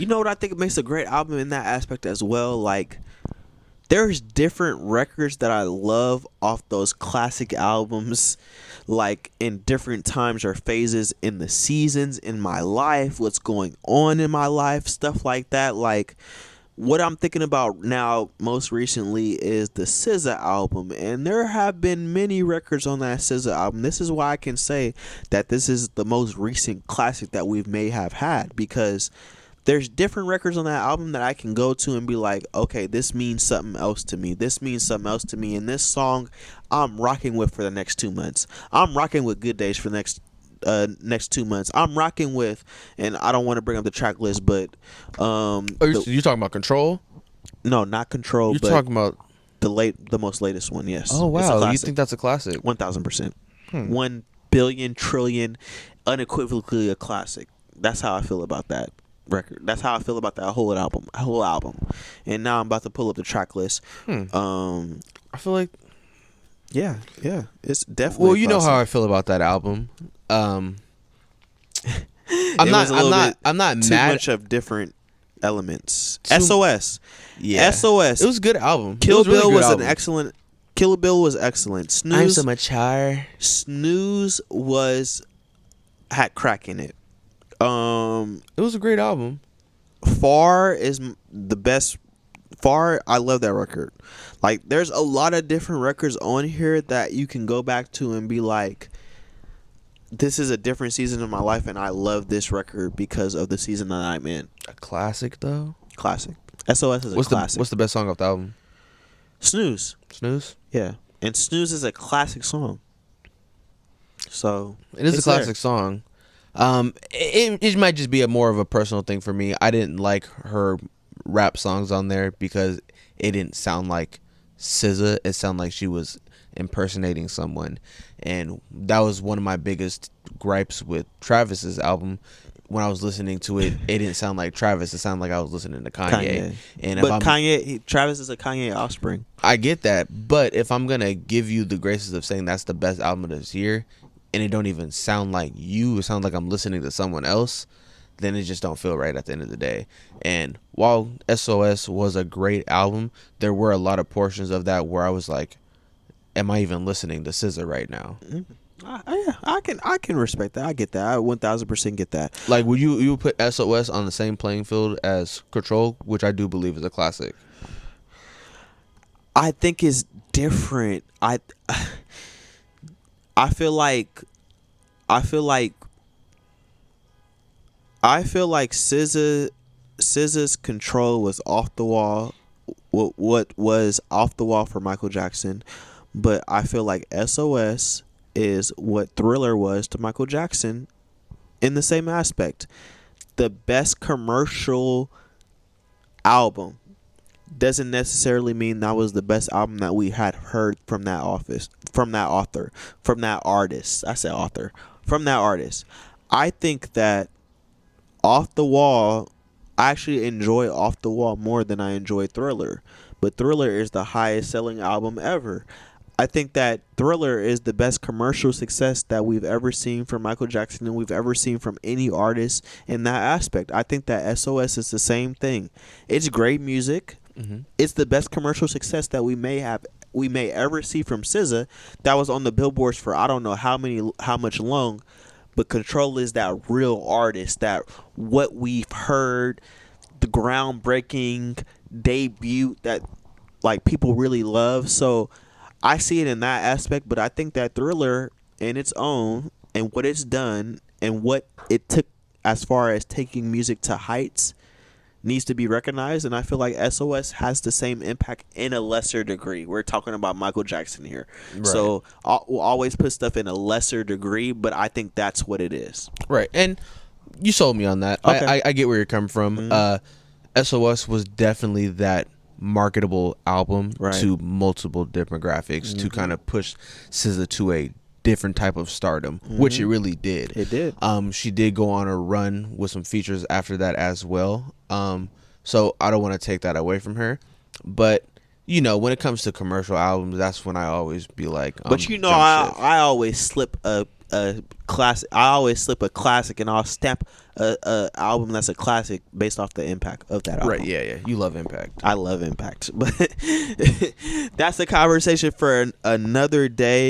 You know what I think makes a great album in that aspect as well? Like, there's different records that I love off those classic albums, like in different times or phases in the seasons in my life, what's going on in my life, stuff like that. Like, what I'm thinking about now most recently is the SZA album, and there have been many records on that SZA album. This is why I can say that this is the most recent classic that we may have had, because there's different records on that album that I can go to and be like, okay, this means something else to me. This means something else to me. And this song I'm rocking with for the next 2 months. I'm rocking with Good Days for the next 2 months. I'm rocking with, and I don't want to bring up the track list, but you talking about Control? No, not Control. You're but talking about the most latest one. Yes. Oh wow, you think that's a classic? 1,000%. 1 billion trillion, unequivocally a classic. That's how I feel about that record. That's how I feel about that whole album. And now I'm about to pull up the track list. I feel like yeah, it's definitely. Well, you know how I feel about that album. I'm not too mad. Much of different elements. SOS. Yeah. SOS. It was a good album. Kill Bill really was album. an excellent. Kill Bill was excellent. Snooze. I'm so mature. Snooze had crack in it. It was a great album. Far is the best. Far, I love that record. Like, there's a lot of different records on here that you can go back to and be like, this is a different season of my life, and I love this record because of the season that I'm in. A classic, though. Classic. SOS is a classic. What's the best song off the album? Snooze. Snooze? Yeah. And Snooze is a classic song. So it is a classic song. It might just be more of a personal thing for me. I didn't like her rap songs on there because it didn't sound like SZA. It sounded like she was impersonating someone, and that was one of my biggest gripes with Travis's album. When I was listening to it, it didn't sound like Travis. It sounded like I was listening to Kanye. And Travis is a Kanye offspring. I get that, but if I'm gonna give you the graces of saying that's the best album of this year, and it don't even sound like you, it sounds like I'm listening to someone else, then it just don't feel right at the end of the day. And while SOS was a great album, there were a lot of portions of that where I was like, am I even listening to SZA right now? I can respect that. I get that. I 1,000% get that. Like, would you put SOS on the same playing field as Control, which I do believe is a classic? I think it's different. I feel like SZA's Control was off the wall. What was off the wall for Michael Jackson, but I feel like SOS is what Thriller was to Michael Jackson in the same aspect. The best commercial album doesn't necessarily mean that was the best album that we had heard from that artist. I said author. From that artist. I think that Off the Wall, I actually enjoy Off the Wall more than I enjoy Thriller. But Thriller is the highest selling album ever. I think that Thriller is the best commercial success that we've ever seen from Michael Jackson and we've ever seen from any artist in that aspect. I think that SOS is the same thing. It's great music. Mm-hmm. It's the best commercial success that we may ever see from SZA. That was on the billboards for I don't know how much long. But Control is that real artist, that what we've heard, the groundbreaking debut that like people really love. So I see it in that aspect, but I think that Thriller in its own and what it's done and what it took as far as taking music to heights needs to be recognized. And I feel like SOS has the same impact in a lesser degree. We're talking about Michael Jackson here. Right. So we'll always put stuff in a lesser degree, but I think that's what it is. Right. And you sold me on that. Okay. I get where you're coming from. Mm-hmm. SOS was definitely that marketable album to multiple demographics, mm-hmm. to kind of push SZA to a different type of stardom, mm-hmm. which it really did. It did. She did go on a run with some features after that as well. So I don't want to take that away from her, but you know, when it comes to commercial albums, that's when I always be like, but you know, I always slip a a classic. I always slip a classic, and I'll stamp a album that's a classic based off the impact of that album. Right? Yeah. You love Impact. I love impact, but that's a conversation for another day.